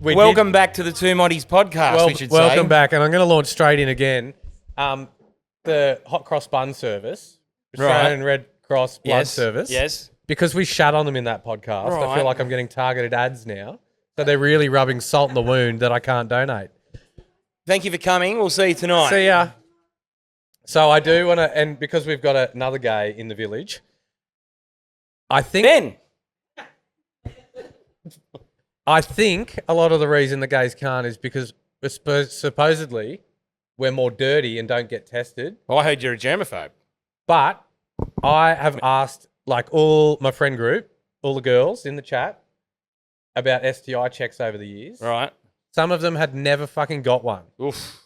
Welcome back to the Two Moddies podcast, we should say. Welcome back, and I'm going to launch straight in again. The hot cross bun service, Australian Red Cross blood service. Yes. Because we shat on them in that podcast, I Right. feel like I'm getting targeted ads now. So they're really rubbing salt in the wound that I can't donate. Thank you for coming. We'll see you tonight. See ya. So I do want to, and because we've got another gay in the village, I think... Ben! I think a lot of the reason the gays can't is because supposedly we're more dirty and don't get tested. Well, I heard you're a germaphobe. But I have asked like all my friend group, all the girls in the chat about STI checks over the years. Right. Some of them had never fucking got one. Oof.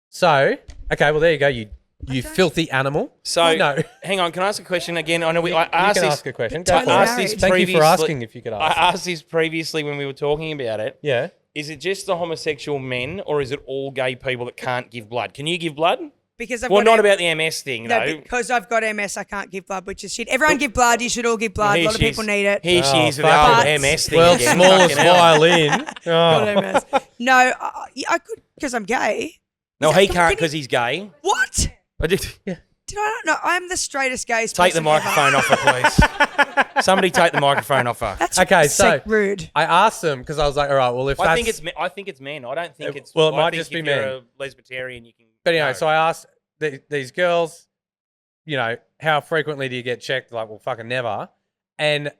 So, okay, well there you go, you filthy animal. So, no. Hang on, can I ask a question again? I know I You asked can this. ask a question. I Go for asked it. this Thank you for previously- asking if you could I ask. asked this previously when we were talking about it. Yeah. Is it just the homosexual men, or is it all gay people that can't give blood? Can you give blood? Because I've Well, got not about the MS thing, no, though. because I've got MS, I can't give blood, which is shit. Everyone give blood. You should all give blood. A lot of people need it. Here she Oh, is with the fuck old it. MS thing World's again. smallest Fucking hell. violin. Got Oh. MS. No, I could because I'm gay. No, Is that he can't fucking- because he's gay. What? I did. Did I not know? I'm the straightest gay Take the person microphone ever. off her, please. Somebody take the microphone off her. That's Okay, sick, so- rude. I asked them because I was like, all right, well, if I that's... think it's men. I don't think it's. Well, it I might think just if be you're men. a lesbian, you can. But anyway, no. so I asked these girls, you know, how frequently do you get checked? Like, well, fucking never. And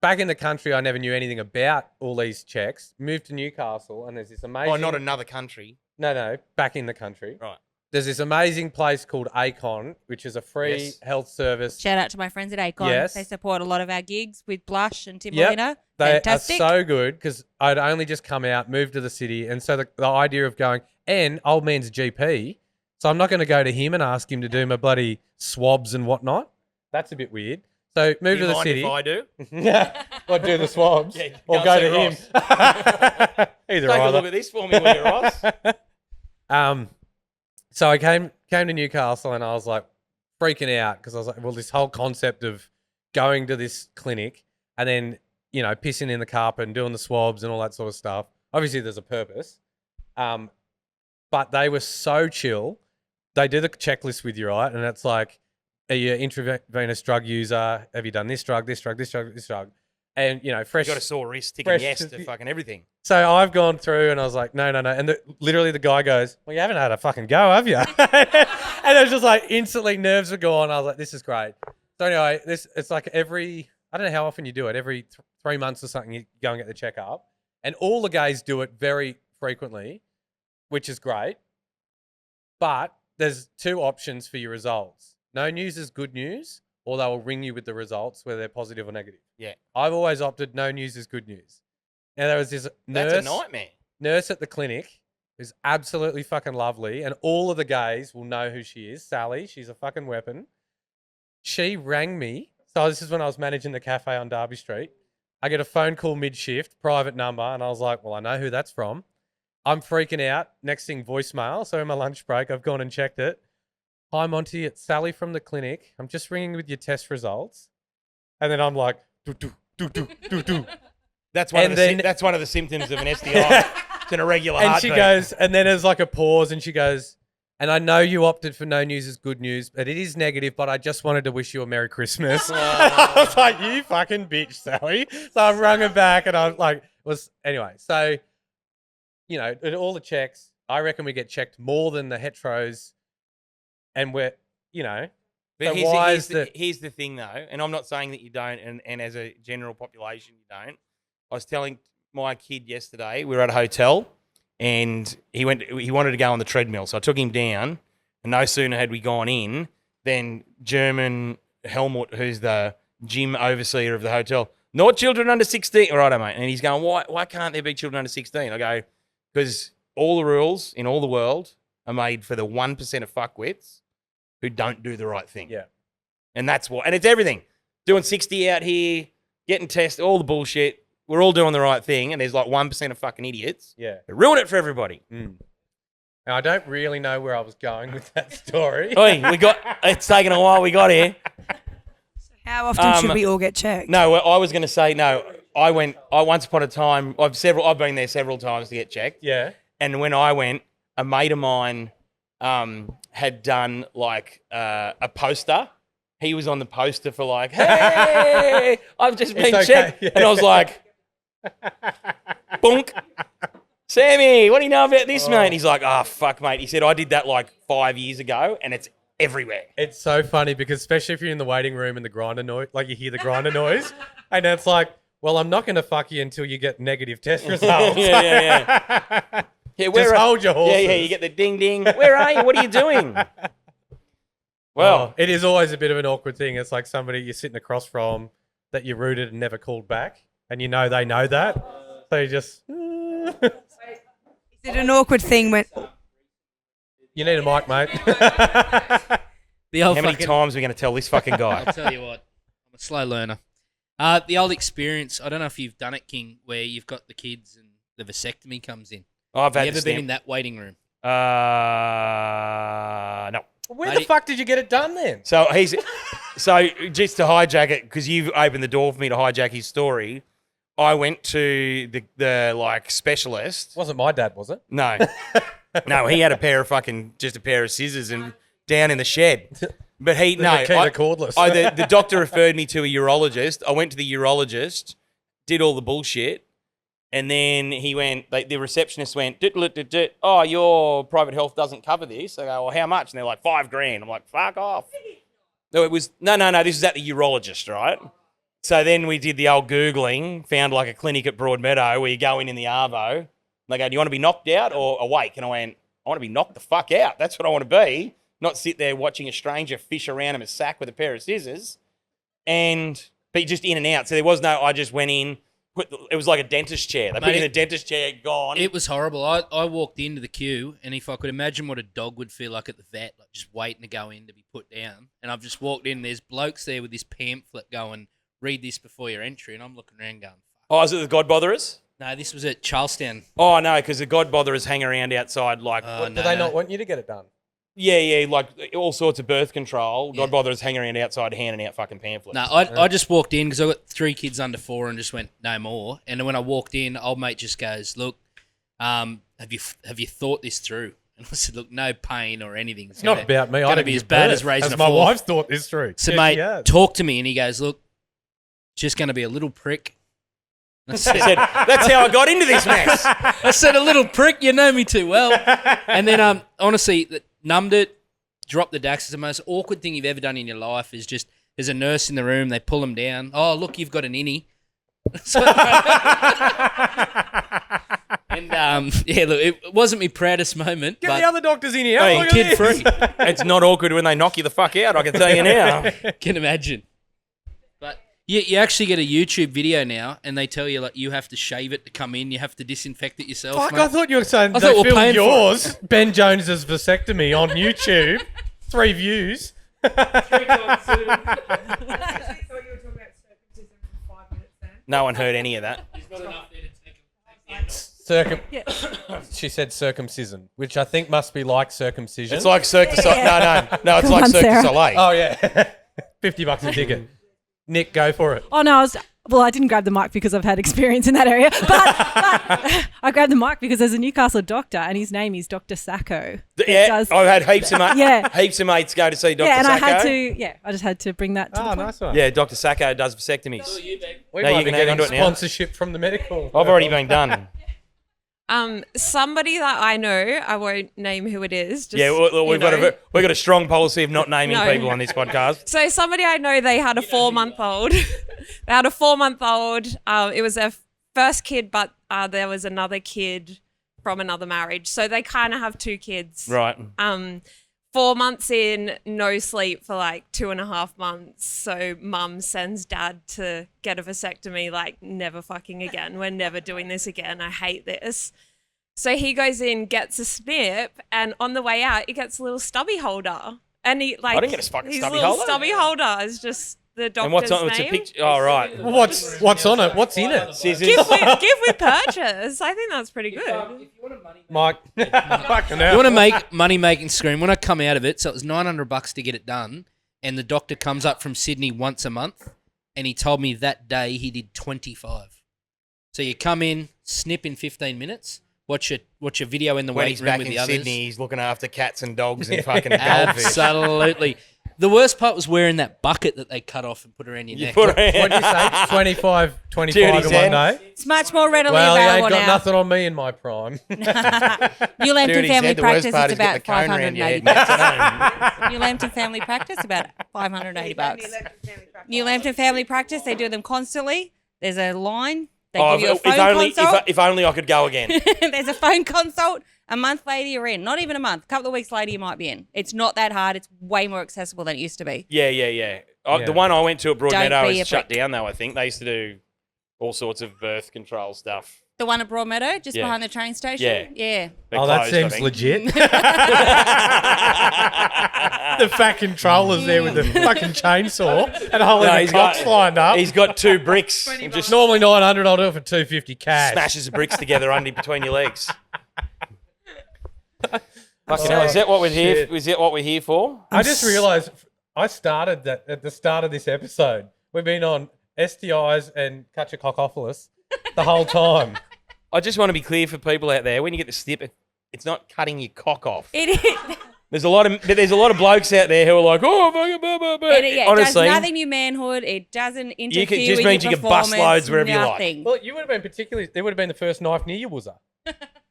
back in the country, I never knew anything about all these checks. Moved to Newcastle, and there's this amazing... Oh, not another country. No, back in the country. Right. There's this amazing place called Acon, which is a free Yes. health service. Shout out to my friends at Acon. Yes. They support a lot of our gigs with Blush and Yep. Timberlina. They Fantastic. are so good because I'd only just come out, moved to the city, and so the idea of going, and old man's GP, so I'm not going to go to him and ask him to do my bloody swabs and whatnot. That's a bit weird. So move Do to you the mind city. if I do? Yeah, or do the swabs, Yeah, or go go and to see him. Either Take a either. look at this for me, will you, Ross? So I came to Newcastle and I was like freaking out because I was like, well, this whole concept of going to this clinic and then, you know, pissing in the carpet and doing the swabs and all that sort of stuff. Obviously, there's a purpose. But they were so chill. They do the checklist with you, right? And it's like, are you an intravenous drug user? Have you done this drug, this drug, this drug, this drug? And, you know, fresh... You got a sore wrist, ticking fresh- yes to fucking everything. So I've gone through and I was like, no. And literally the guy goes, well, you haven't had a fucking go, have you? And it was just like instantly nerves were gone. I was like, this is great. So anyway, it's like I don't know how often you do it. Every 3 months or something, you go and get the checkup. And all the gays do it very frequently, which is great. But there's two options for your results. No news is good news, or they will ring you with the results whether they're positive or negative. Yeah. I've always opted no news is good news. Now there was this That's a nightmare. nurse at the clinic who's absolutely fucking lovely, and all of the gays will know who she is. Sally, she's a fucking weapon. She rang me. So this is when I was managing the cafe on Derby Street. I get a phone call mid-shift, private number, and I was like, well, I know who that's from. I'm freaking out. Next thing, voicemail. So in my lunch break, I've gone and checked it. Hi, Monty, it's Sally from the clinic. I'm just ringing with your test results. And then I'm like, do. That's one, And of the, then- that's one of the symptoms of an STI. It's an irregular And heartbeat. she goes, and then there's like a pause, and she goes, and I know you opted for no news is good news, but it is negative, but I just wanted to wish you a Merry Christmas. And I was like, you fucking bitch, Sally. So I rung her back, and I was like, anyway, so, you know, at all the checks, I reckon we get checked more than the heteros, and we're, you know, But so here's, why here's is the, here's the thing, though, and I'm not saying that you don't, and as a general population, you don't. I was telling my kid yesterday, we were at a hotel, and he wanted to go on the treadmill, so I took him down, and no sooner had we gone in than German Helmut, who's the gym overseer of the hotel, not children under 16. All right, mate. And he's going, why can't there be children under 16? I go, because all the rules in all the world are made for the 1% of fuckwits who don't do the right thing. Yeah. And that's what, and it's everything. Doing 60 out here, getting tested, all the bullshit. We're all doing the right thing, and there's like 1% of fucking idiots. Yeah. They ruin it for everybody. Now, I don't really know where I was going with that story. Oi, it's taken a while, we got here. How often should we all get checked? No, I was going to say, no, I once upon a time. I've been there several times to get checked. Yeah. And when I went, a mate of mine had done like a poster. He was on the poster for like, hey, I've just been okay. checked. Yeah. And I was like, bonk. Sammy, what do you know about this, mate? And he's like, oh, fuck, mate. He said, I did that like 5 years ago and it's everywhere. It's so funny because especially if you're in the waiting room and the grinder noise, like you hear the grinder noise, and it's like, well, I'm not going to fuck you until you get negative test results. Yeah. Yeah, Just hold your horses. Yeah, you get the ding ding. Where are you? What are you doing? Well, it is always a bit of an awkward thing. It's like somebody you're sitting across from that you rooted and never called back, and you know they know that, so you just. Is it an awkward thing when? You need a mic, mate. The old how many fucking- times are we going to tell this fucking guy? I'll tell you what, I'm a slow learner. The old experience, I don't know if you've done it, King, where you've got the kids and the vasectomy comes in. I've Have had you the ever been in stamp. that waiting room? No. Where Mate, the fuck did you get it done then? So just to hijack it, because you've opened the door for me to hijack his story. I went to the like specialist. Wasn't my dad, was it? No, no, he had a pair of scissors and down in the shed. But The cordless. the doctor referred me to a urologist. I went to the urologist, did all the bullshit, and then he went. The receptionist went, "Oh, your private health doesn't cover this." I go, "Well, how much?" And they're like, $5,000. I'm like, "Fuck off." No, it was no. This is at the urologist, right? So then we did the old Googling, found like a clinic at Broadmeadow where you go in the arvo. And they go, "Do you want to be knocked out or awake?" And I went, "I want to be knocked the fuck out. That's what I want to be. Not sit there watching a stranger fish around in a sack with a pair of scissors." But just in and out. So there was no, I just went in, it was like a dentist chair. They put you in a dentist chair, gone. It was horrible. I walked into the queue, and if I could imagine what a dog would feel like at the vet, like just waiting to go in to be put down, and I've just walked in, there's blokes there with this pamphlet going, read this before your entry, and I'm looking around going, fuck. Oh, is it the God Botherers? No, this was at Charlestown. Oh, no, because the God Botherers hang around outside like, Oh, Do they not want you to get it done? yeah, like all sorts of birth control. God Botherers hang around outside handing out fucking pamphlets. No, I just walked in because I got 3 kids under 4 and just went, no more. And then when I walked in, old mate just goes, look, have you thought this through? And I said, look, no pain or anything. It's not about me. I Gonna didn't be give as bad birth, as raising a my 4th. wife's thought this through. So, Yeah, mate, she has. talk to me. And he goes, look, it's just going to be a little prick. And I I said, that's how I got into this mess. I said, a little prick, you know me too well. And then, honestly, numbed it, dropped the Dax. It's the most awkward thing you've ever done in your life is just, there's a nurse in the room, they pull them down. Oh, look, you've got an innie. So, and, yeah, look, it wasn't my proudest moment. Get but the other doctors in here. Hey, Look at kid this. free. It's not awkward when they knock you the fuck out, I can tell you now. Can imagine. But you actually get a YouTube video now, and they tell you like you have to shave it to come in. You have to disinfect it yourself. Fuck, mate. I thought you were saying I they thought we're filmed paying for it. yours. Ben Jones's vasectomy on YouTube. 3 views. No one heard any of that. She said circumcision, which I think must be like circumcision. It's like Cirque du Soleil. No, it's Come like on, Cirque du Sarah. Soleil. Oh, yeah. $50 a ticket. Nick, go for it. Oh no, I didn't grab the mic because I've had experience in that area, but I grabbed the mic because there's a Newcastle doctor and his name is Dr. Sacco. Yeah, I've had heaps of Yeah. heaps of mates go to see Dr. Yeah, and Sacco. I just had to bring that to the Oh, point. nice one. Yeah, Dr. Sacco does vasectomies. We No, you might be can hang on getting to it now. sponsorship from the medical. I've already been done. Somebody that I know, I won't name who it is. Just, Yeah, we've got a strong policy of not naming No. people on this podcast. So somebody I know, they had a 4-month-old. They had a 4-month-old. It was their first kid, but there was another kid from another marriage. So they kind of have 2 kids. Right. 4 months in, no sleep for like 2.5 months. So mum sends dad to get a vasectomy, like never fucking again. We're never doing this again. I hate this. So he goes in, gets a snip, and on the way out, he gets a little stubby holder. And he like I didn't get a fucking his stubby little holder. stubby holder is just the doctor's And what's on? name. It's a picture. Oh, right. Well, what's on it? What's in it? Scissors. Give with purchase. I think that's pretty good. Mike. Fucking hell. You want to make money making scream? When I come out of it, so it was $900 to get it done, and the doctor comes up from Sydney once a month, and he told me that day he did 25. So you come in, snip in 15 minutes, watch a video in the When waiting he's room back with in the others. Sydney, he's looking after cats and dogs and fucking goldfish. Absolutely. The worst part was wearing that bucket that they cut off and put around your neck. What do you say? 25 Dirty in one Zen. day? It's much more readily Well, he ain't available got now. nothing on me in my prime. New Lambton Dirty Family Zen, the worst Practice part is is get about the cone around your 580 head. bucks. That's it. New Lambton Family Practice about 580 bucks. New Lambton Family Practice, they do them constantly. There's a line. They Oh, give you a if phone only, consult. if only I could go again. There's a phone consult. A month later, you're in. Not even a month. A couple of weeks later, you might be in. It's not that hard. It's way more accessible than it used to be. Yeah. Yeah. The one I went to at Don't Broadmeadow be a is shut prick. down, though, I think. They used to do all sorts of birth control stuff. The one at Broadmeadow, just Yeah. behind the train station. Yeah. Yeah. They're Oh, that closed, I seems think. legit. The fat controller's there with the fucking chainsaw and holding the cops lined up. He's got 2 bricks and just Normally 900, I'll do it for 250 cash. smashes the bricks together under between your legs. Fucking hell, is that what we're here? Shit. Is that what we're here for? I just realised I started that at the start of this episode. We've been on STIs and Cachacockophilus the whole time. I just want to be clear for people out there: when you get the snip, it's not cutting your cock off. It is. There's a lot of blokes out there who are like, oh, fucking blah, blah, blah. It Honestly, does nothing to your manhood. It doesn't interfere could- just with means your you can bust performance, loads wherever you like. nothing. Well, you would have been particularly. There would have been the first knife near your wuzzer,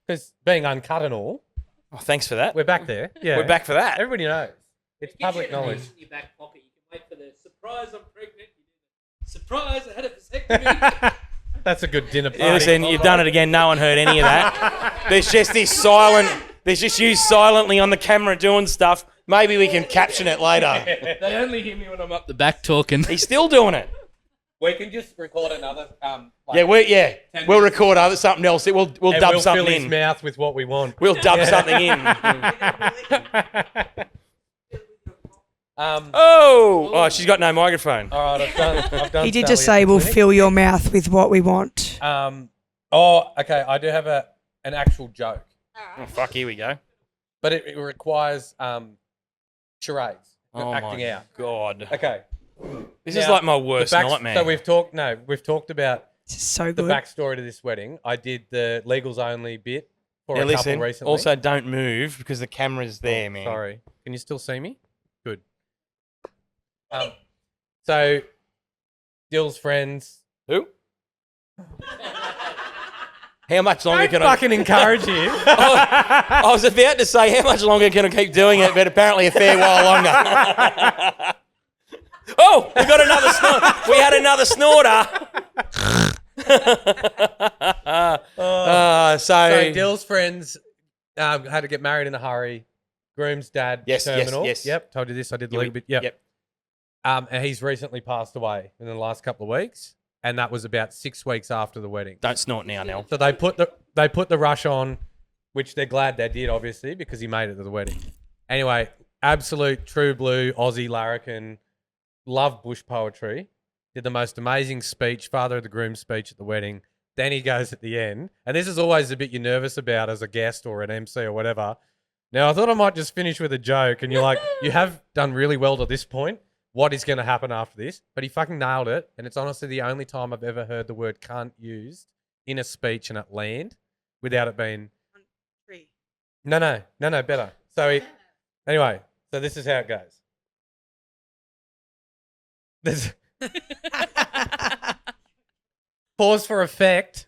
because being uncut and all, oh, thanks for that. we're back there. Yeah, We're back for that. Everybody knows. It's public knowledge. In your back pocket, you can wait for the surprise. I'm pregnant. Surprise! I had a vasectomy. That's a good dinner party. Yeah, listen, you've done it again. No one heard any of that. There's just this silent. There's just you silently on the camera doing stuff. Maybe we can caption it later. They only hear me when I'm up the back talking. He's still doing it. We can just record another. We'll record something else. We'll And dub we'll something fill his in. mouth with what we want. We'll dub something in. Oh, she's got no microphone. All right, I've done. He did Sally just at say the we'll clinic. fill your mouth with what we want. Okay. I do have an actual joke, Oh, fuck, here we go. but it requires charades, Oh acting my out. God. Okay. This is Now, like my the worst back- nightmare. So we've talked about This is so the good. backstory to this wedding. I did the legals only bit for Yeah, a couple listen. recently. Also, don't move because the camera's there, man. Sorry. Can you still see me? Good. So, Dill's friends. Who? How much longer Don't can fucking encourage him. I was about to say, how much longer can I keep doing it? But apparently a fair while longer. Oh, we got another snort. We had another snorter. So So Dill's friends had to get married in a hurry. Groom's dad, Yes, yes, terminal. yes. Yep, told you this. I did the legal bit. Yep. And he's recently passed away in the last couple of weeks, and that was about 6 weeks after the wedding. Don't snort now, Nell. So they put the rush on, which they're glad they did, obviously, because he made it to the wedding. Anyway, absolute true blue Aussie larrikin, loved bush poetry, did the most amazing speech, father of the groom speech at the wedding. Then he goes at the end, and this is always the bit you're nervous about as a guest or an MC or whatever. Now, I thought I might just finish with a joke, and you're like, you have done really well to this point. What is going to happen after this? But he fucking nailed it, and it's honestly the only time I've ever heard the word cunt used in a speech and at land without it being... No, better. Anyway, so this is how it goes. There's... Pause for effect.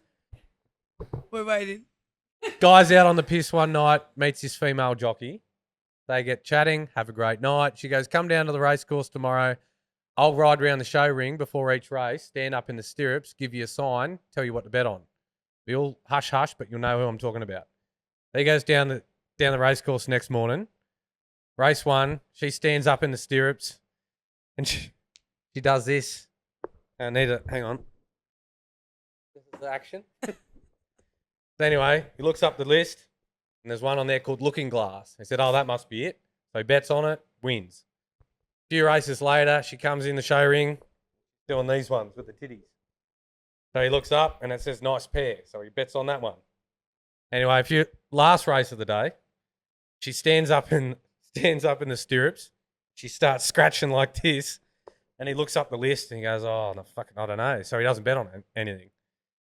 We're waiting. Guy's out on the piss one night, meets his female jockey. They get chatting, have a great night. She goes, come down to the race course tomorrow. I'll ride around the show ring before each race, stand up in the stirrups, give you a sign, tell you what to bet on. We all hush hush, but you'll know who I'm talking about. He goes down the race course next morning. Race 1, she stands up in the stirrups and she does this. I need it. Hang on. This is the action. So anyway, he looks up the list, and there's one on there called Looking Glass. He said, oh, that must be it. So he bets on it, wins. A few races later, she comes in the show ring doing these ones with the titties. So he looks up, and it says nice pair. So he bets on that one. Anyway, last race of the day, she stands up in the stirrups. She starts scratching like this, and he looks up the list, and he goes, oh, no, fucking, I don't know. So he doesn't bet on anything.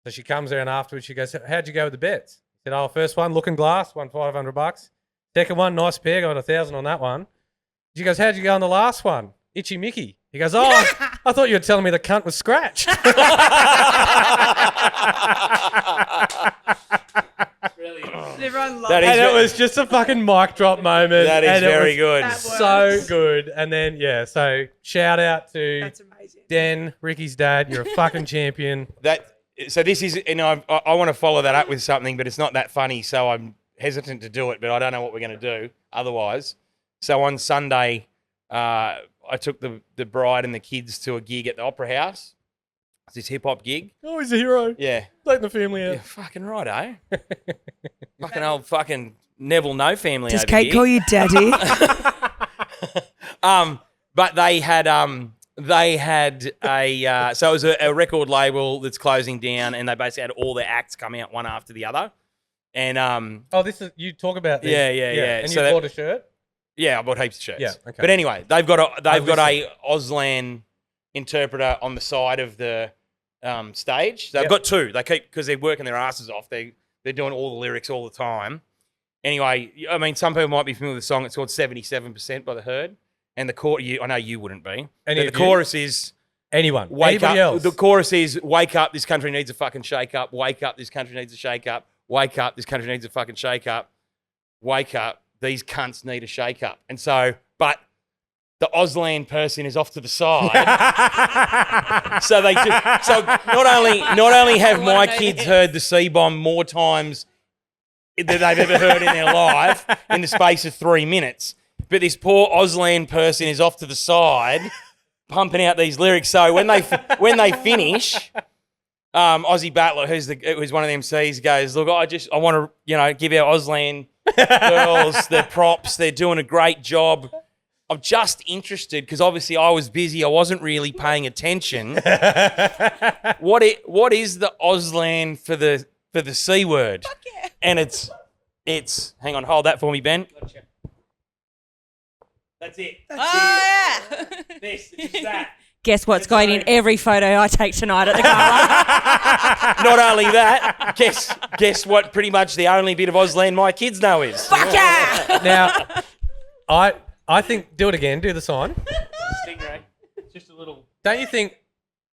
So she comes there and afterwards she goes, how'd you go with the bets? I said, oh, first one, Looking Glass, won $500. Second one, Nice Pair, got 1,000 on that one. She goes, how'd you go on the last one? Itchy Mickey. He goes, oh, I thought you were telling me the cunt was scratched. Everyone That is And it ve- was just a fucking mic drop moment. That is and it very was good. That So good. And then, yeah, so shout out to That's amazing. Den, Ricky's dad. You're a fucking champion. So this is, and I want to follow that up with something, but it's not that funny, so I'm hesitant to do it, but I don't know what we're going to do otherwise. So on Sunday, I took the bride and the kids to a gig at the Opera House. It's this hip-hop gig. Oh, he's a hero. Yeah. Taking the family out. Yeah, fucking right, eh? Fucking old fucking Neville No family Does over Kate here. call you daddy? But they had a so it was a record label that's closing down, and they basically had all their acts come out one after the other. And Oh, this is, you talk about this. Yeah. And So you that- bought a shirt? yeah, I bought heaps of shirts. Yeah, okay. But anyway, they've got a listen. Auslan interpreter on the side of the stage. They've Yep. got two. They keep, because they're working their asses off. They're doing all the lyrics all the time. Anyway, I mean, some people might be familiar with the song. It's called 77% by The Herd. And the chorus, I know you wouldn't be. But Any the of you? chorus is, Anyone? wake Anybody up. else? The chorus is, wake up, this country needs a fucking shake up. Wake up, this country needs a shake up. Wake up, this country needs a fucking shake up. Wake up, these cunts need a shake up. And so, but the Auslan person is off to the side. So they just, so not only have my kids heard the C-bomb more times than they've ever heard in their life in the space of 3 minutes, but this poor Auslan person is off to the side pumping out these lyrics. So when they finish, Aussie Battler, who's one of the MCs, goes, look, I want to give our Auslan girls their props. They're doing a great job. I'm just interested because obviously I was busy. I wasn't really paying attention. What is the Auslan for the C word? Fuck yeah. And it's hang on, hold that for me, Ben. Gotcha. That's it. Oh, yeah. This, it's just that. Guess what's going in every photo I take tonight at the gala? Not only that, guess what pretty much the only bit of Auslan my kids know is. Fuck yeah! Now, I think, do it again, do the sign. Stingray. Just a little. Don't you think,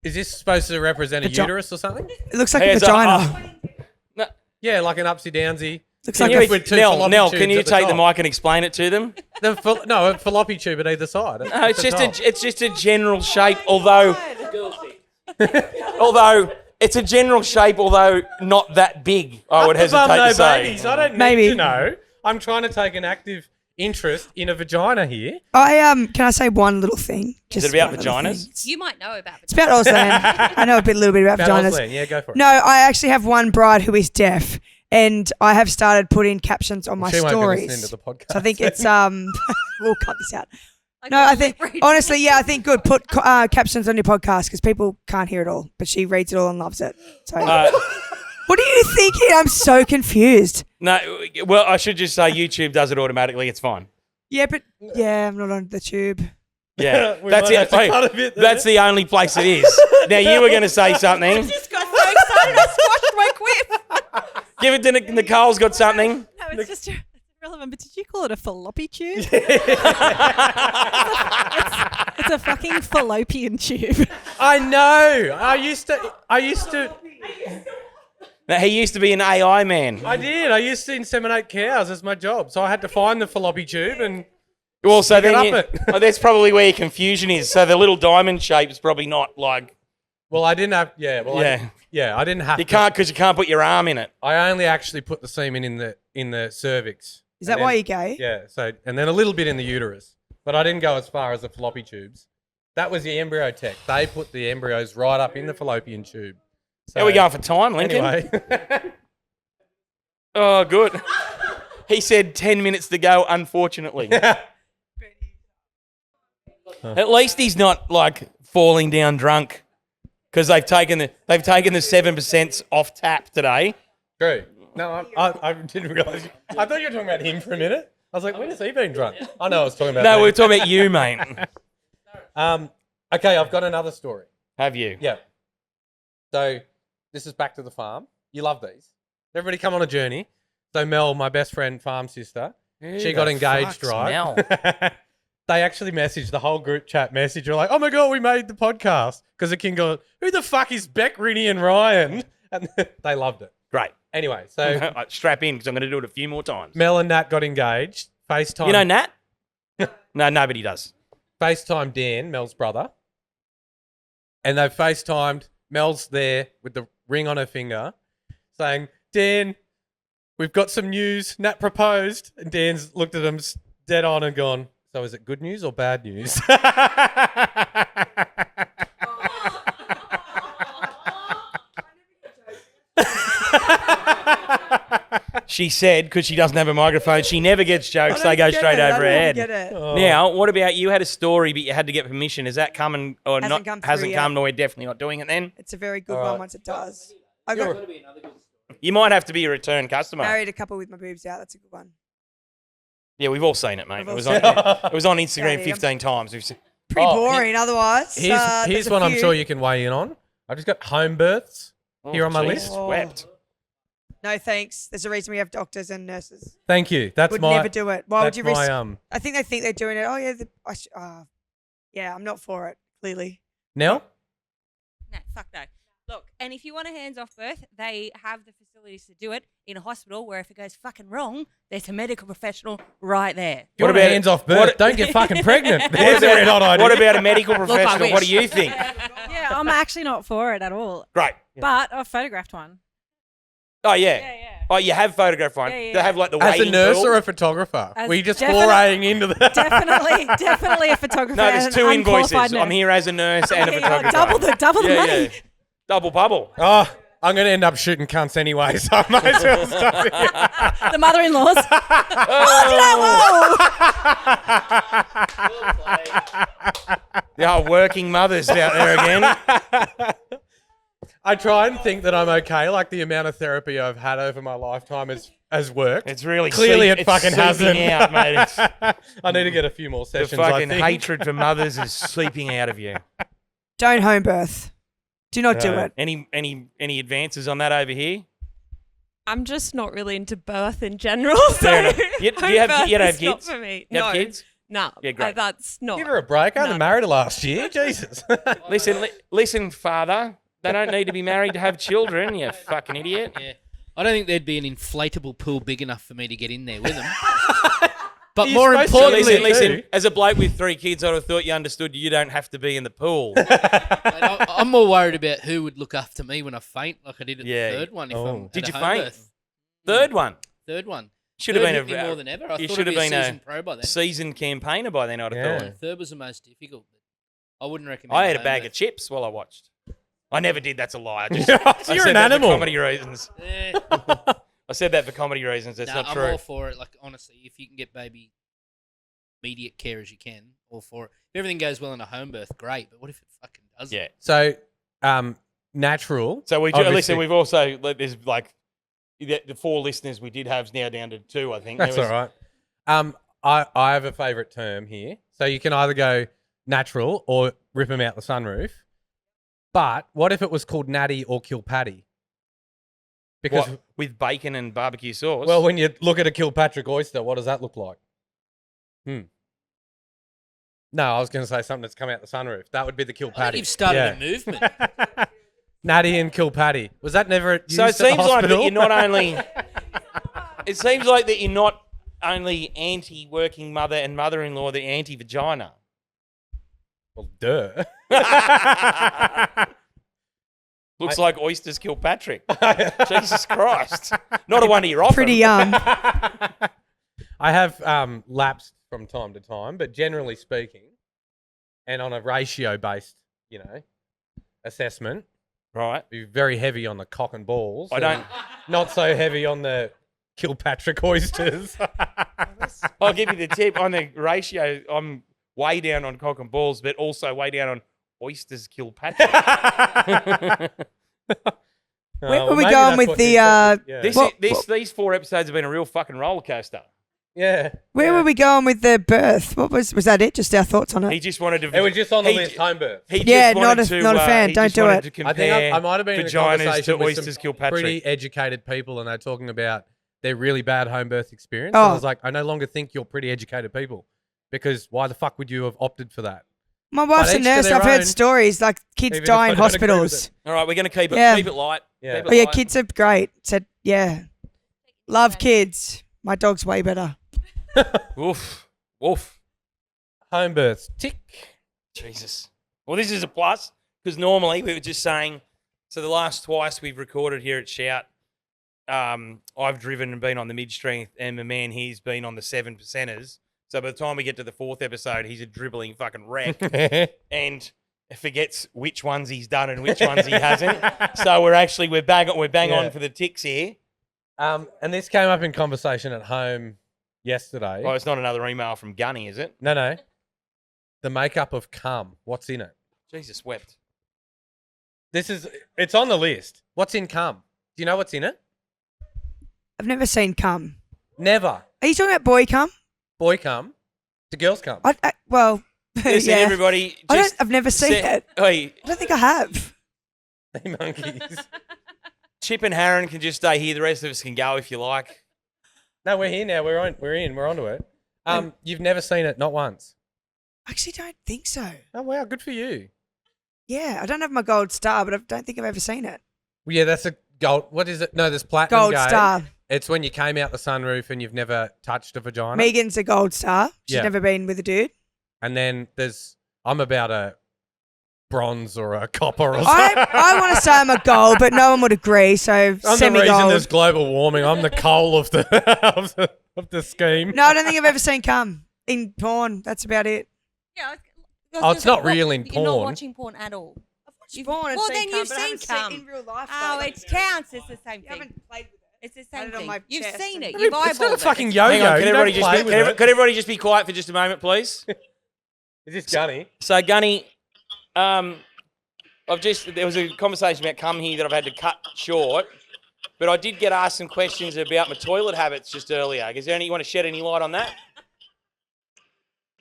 is this supposed to represent a uterus or something? It looks like Hey, a it's vagina. No, Yeah, like an upsy downsy. Looks can like you, a, with two Nell, fallopian Nell, tubes can you at the take the top. mic and explain it to them? No, a fallopian tube at either side. No, it's just a general shape, although it's a general shape, although not that big, I would Up above hesitate no to say. babies. I don't need Maybe. to know. I'm trying to take an active interest in a vagina here. can I say one little thing? Is it about one little vaginas? thing. You might know about It's about Auslan. I know a little bit about About vaginas. Auslan. Yeah, go for it. No, I actually have one bride who is deaf, and I have started putting captions on my She won't be stories. listening to the podcast. So I think it's we'll cut this out. No, I think honestly, yeah, I think good. Put captions on your podcast because people can't hear it all, but she reads it all and loves it. So, what are you thinking? I'm so confused. No, well, I should just say YouTube does it automatically. It's fine. Yeah, but yeah, I'm not on the tube. Yeah, We that's might have it. to cut a bit there. That's the only place it is. Now you were going to say something. just got so excited I squashed my quip. Give it to Nicole's got something. No, it's just irrelevant. But did you call it a fallopian tube? It's a fucking fallopian tube. I know. I used to. Now, he used to be an AI man. I did. I used to inseminate cows as my job, so I had to find the fallopian tube and. Well, so Pick it then up well, that's probably where your confusion is. So the little diamond shape is probably not like Well, I didn't have. Yeah. Well. Yeah. I didn't have. you to. can't because you can't put your arm in it. I only actually put the semen in the cervix. Is that And why then- you're gay? Yeah. So and then a little bit in the uterus, but I didn't go as far as the fallopian tubes. That was the embryo tech. They put the embryos right up in the fallopian tube. So, How are we going for time, Lincoln? Anyway. Oh, good. He said 10 minutes to go, unfortunately. At least he's not like falling down drunk because they've taken the 7% off tap today. True. No, I didn't realise. I thought you were talking about him for a minute. I was like, when has he been drunk? I know I was talking about No, me. we're talking about you, mate. Okay, I've got another story. Have you? Yeah. So This is back to the farm. You love these. Everybody come on a journey. So Mel, my best friend, farm sister, she got engaged, right? Mel? They actually messaged the whole group chat message. You're like, oh my God, we made the podcast. Because the king goes, who the fuck is Beck, Rinny and Ryan? And they loved it. Great. Anyway, so Strap in because I'm going to do it a few more times. Mel and Nat got engaged. FaceTime. You know Nat? No, nobody does. FaceTime Dan, Mel's brother. And they've FaceTimed. Mel's there with the ring on her finger saying, Dan, we've got some news. Nat proposed. And Dan's looked at him dead on and gone, so is it good news or bad news? She said, because she doesn't have a microphone, she never gets jokes. They go straight over her head. Get it. Now, what about you had a story, but you had to get permission. Has that come and or Hasn't not? come through Hasn't yet. come. No, we're definitely not doing it then. It's a very good All one right. once it does. I got You might have to be a return customer. married a couple with my boobs out. That's a good one. Yeah, we've all seen it, mate. We've It all was seen on. It was on Instagram Daddy, 15 times. We've seen. Pretty Oh, boring otherwise. Here's There's a one I'm few. sure you can weigh in on. I've just got home births here on my Jesus list. wept. No thanks. There's a reason we have doctors and nurses. Thank you. That's Would my. never do it. Why would that's you risk? my I think they think they're doing it. Oh yeah, yeah. I'm not for it. Clearly. Nell? No, fuck no. Look, and if you want a hands-off birth, they have the facilities to do it in a hospital where if it goes fucking wrong, there's a medical professional right there. You What want about- hands off birth? what- Don't get fucking pregnant. What There's a red hot idea. What about a medical professional? What do wish. you think? Yeah, I'm actually not for it at all. Great. But I've photographed one. Oh yeah. Yeah. Oh, you have photographed one. Yeah, yeah, They have like the As a waiting nurse pool. or a photographer? As Were you just definite- foraying into the... Definitely a photographer. No, there's and two an unqualified invoices. nurse. I'm here as a nurse and a Yeah, photographer. double the money. Yeah. Double bubble. Oh, I'm going to end up shooting cunts anyway, so I might as well stop it. The mother-in-laws. The old working mothers out there again. I try and think that I'm okay, like the amount of therapy I've had over my lifetime has worked. It's really Clearly it it's fucking seeping hasn't. out, mate. It's, I need to get a few more the sessions, I fucking think. hatred for mothers is seeping out of you. Don't home birth. Do not do No. it. Any advances on that over here? I'm just not really into birth in general. So Fair enough. You don't have home birth kids? is not for me. You have No, kids? no, Yeah, great. that's not. Give her a break. I only No. married her last year. Jesus. Listen, father. They don't need to be married to have children, you fucking idiot. Yeah. I don't think there'd be an inflatable pool big enough for me to get in there with them. But You're more supposed to importantly, Listen, as a bloke with 3 kids, I'd have thought you understood you don't have to be in the pool. mate, I'm more worried about who would look after me when I faint, like I did at Yeah. the third one. If Oh. I'm at Did a you home faint? birth. Third one. Third one. Should have Third been hit me more than ever. I you thought should I'd have be been a a seasoned pro by then. seasoned campaigner by then, I'd have Yeah. thought. Third was the most difficult. I wouldn't recommend. I had a home bag birth. of chips while I watched. I never did. That's a lie. I just, You're I said an that animal. for comedy reasons. Yeah. I said that for comedy reasons. That's Nah, not I'm true. all for it. Like honestly, if you can get baby immediate care as you can, all for it. If everything goes well in a home birth, great. But what if it fucking doesn't? Yeah. So, natural. So we do, obviously- listen. We've also there's like the 4 listeners we did have is now down to 2. I think That's There was- all right. I have a favourite term here. So you can either go natural or rip them out the sunroof. But what if it was called natty or Kilpatty? Because What, with bacon and barbecue sauce. well, when you look at a Kilpatrick oyster, what does that look like? No, I was going to say something that's come out the sunroof. That would be the I think Kilpatty. you've started Yeah. a movement. Natty and Kilpatty. Was that never used so it at the seems like that hospital? you're not only. It seems like that you're not only anti-working mother and mother-in-law, the anti-vagina. Well, duh. Looks like oysters kill Patrick. Jesus Christ! Not a wonder you're off. Pretty him. young. I have lapsed from time to time, but generally speaking, and on a ratio-based, assessment, Right. be very heavy on the cock and balls. I and don't. Not so heavy on the Kilpatrick oysters. I'll give you the tip on the ratio. I'm way down on cock and balls, but also way down on oysters kill Patrick. Where were we going with the, This, Well- these 4 episodes have been a real fucking roller coaster. Yeah. Where were we going with the birth? What was that? It just our thoughts on He it. just wanted to. It was just on the he- list, home birth. He Yeah, just wanted not a fan. he Don't just do wanted it. To I compare think I might have been in a vaginas conversation to with oysters some Kilpatrick. pretty educated people, and they're talking about their really bad home birth experience. And I Oh. was like, I no longer think you're pretty educated people, because why the fuck would you have opted for that? My wife's a each to nurse. their I've own, heard stories like kids even if die I in don't agree with hospitals. All right, we're going to keep it Yeah. keep it light. Yeah. Keep it Oh yeah, light. kids are great. Said yeah, love kids. My dog's way better. Woof, woof. Home births, tick. Jesus. Well, this is a plus because normally we were just saying. So the last twice we've recorded here at Shout, I've driven and been on the mid strength, and the man here's been on the 7%ers. So by the time we get to the 4th episode, he's a dribbling fucking wreck and forgets which ones he's done and which ones he hasn't. So we're bang on for the ticks here. And this came up in conversation at home yesterday. Oh, it's not another email from Gunny, is it? No. The makeup of cum. What's in it? Jesus wept. It's on the list. What's in cum? Do you know what's in it? I've never seen cum. Never. Are you talking about boy cum? Boy cum. The girls cum. Well, Listen, yeah. everybody. Just I've never seen it. Hey, I don't think I have. They monkeys. Chip and Harron can just stay here. The rest of us can go if you like. No, we're here now. We're onto it. You've never seen it, not once. I actually don't think so. Oh wow, good for you. Yeah, I don't have my gold star, but I don't think I've ever seen it. Well, yeah, that's a gold. What is it? No, there's platinum. Gold gay. star. It's when you came out the sunroof and you've never touched a vagina. Megan's a gold star. She's Yeah. never been with a dude. And then I'm about a bronze or a copper or something. I want to say I'm a gold, but no one would agree. So I'm the reason semi-gold. there's global warming. I'm the coal of the of the scheme. No, I don't think I've ever seen cum in porn. That's about it. Yeah. Oh, it's not real in You're not porn. watching porn at all. Porn, Well, then you've seen cum. in real life. Oh, though. it counts. It's the same You thing. haven't played with it. It's the Had same it on thing. my You've chest seen and- it. You've It's not a eyeballed fucking it. yo-yo. Hang on, You can don't everybody, just play be, with can, it. every- can everybody just be quiet for just a moment, please? Is this Gunny? So, Gunny, there was a conversation about cum here that I've had to cut short, but I did get asked some questions about my toilet habits just earlier. Is there any you want to shed any light on that?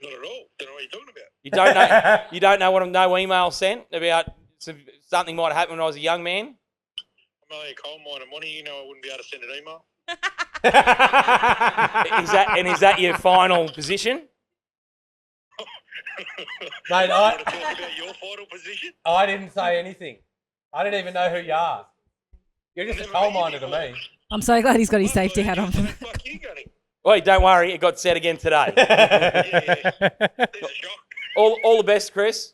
Not at all. Don't know what you're talking about. You don't know what no email sent about something might have happened when I was a young man? I'm only a coal miner. What do you know? I wouldn't be able to send an email. Is that your final position? Mate, Want to talk about your final position? I didn't say anything. I didn't even know who you are. You're just a coal miner to me. I'm so glad he's got his safety hat on. Fuck you, Gunny. Wait, don't worry, it got said again today. Yeah. There's a shock. all the best, Chris.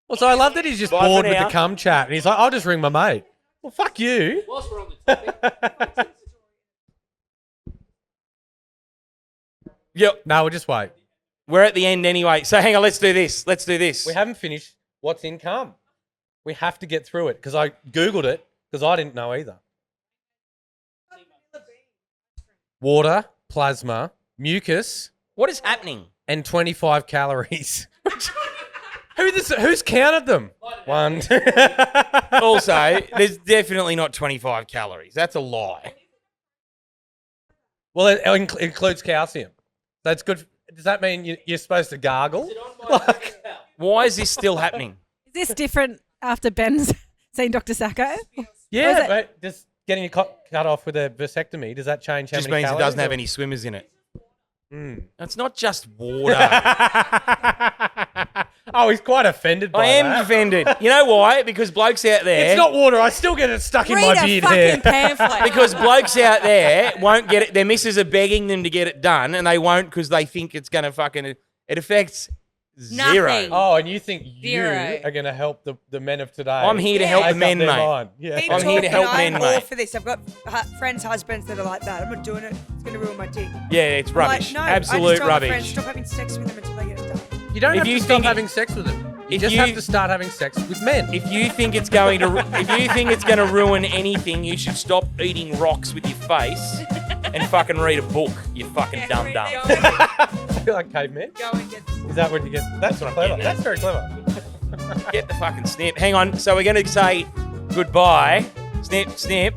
Well, so I love that he's just Bye for bored with now. the cum chat, and he's like, "I'll just ring my mate." Well, fuck you. Whilst we're on the topic, Yep, No, we'll just wait. we're at the end anyway. So hang on, let's do this. We haven't finished what's in cum. We have to get through it because I googled it because I didn't know either. Water, plasma, mucus, What is happening? and 25 calories. Who's counted them? One. Also, there's definitely not 25 calories. That's a lie. Well, it includes calcium. So it's good. Does that mean you're supposed to gargle? Like, Why is this still happening? Is this different after Ben's seen Dr. Sacco? yeah, but just getting your cut off with a vasectomy, does that change how Just many means it calories? doesn't have or- any swimmers in it. Mm. It's not just water. Oh, he's quite offended by I am that. offended. You know why? Because blokes out there. It's not water. I still get it stuck in Read my a beard fucking hair. pamphlet. Because blokes out there won't get it. Their missus are begging them to get it done, and they won't because they think it's going to fucking. It affects zero. Nothing. Oh, and you think Zero. you are going to help the men of today? I'm here to help make the men, up their mate. mind. Yeah. Keep I'm here to talking, help men, I'm all mate. for this. I've got friends' husbands that are like that. I'm not doing it. It's going to ruin my dick. Yeah, it's rubbish. Like, no, I Absolute just tell my friends, rubbish. stop having sex with them until they get it done. You don't If have you to stop think it- having sex with them. You if just you- have to start having sex with men. If you think it's going to ruin anything, you should stop eating rocks with your face and fucking read a book. You fucking dumb dumb. I feel like cavemen. Go and get Is that what you get? That's what I'm clever. getting at. That's very clever. Get the fucking snip. Hang on. So we're going to say goodbye. Snip, snip.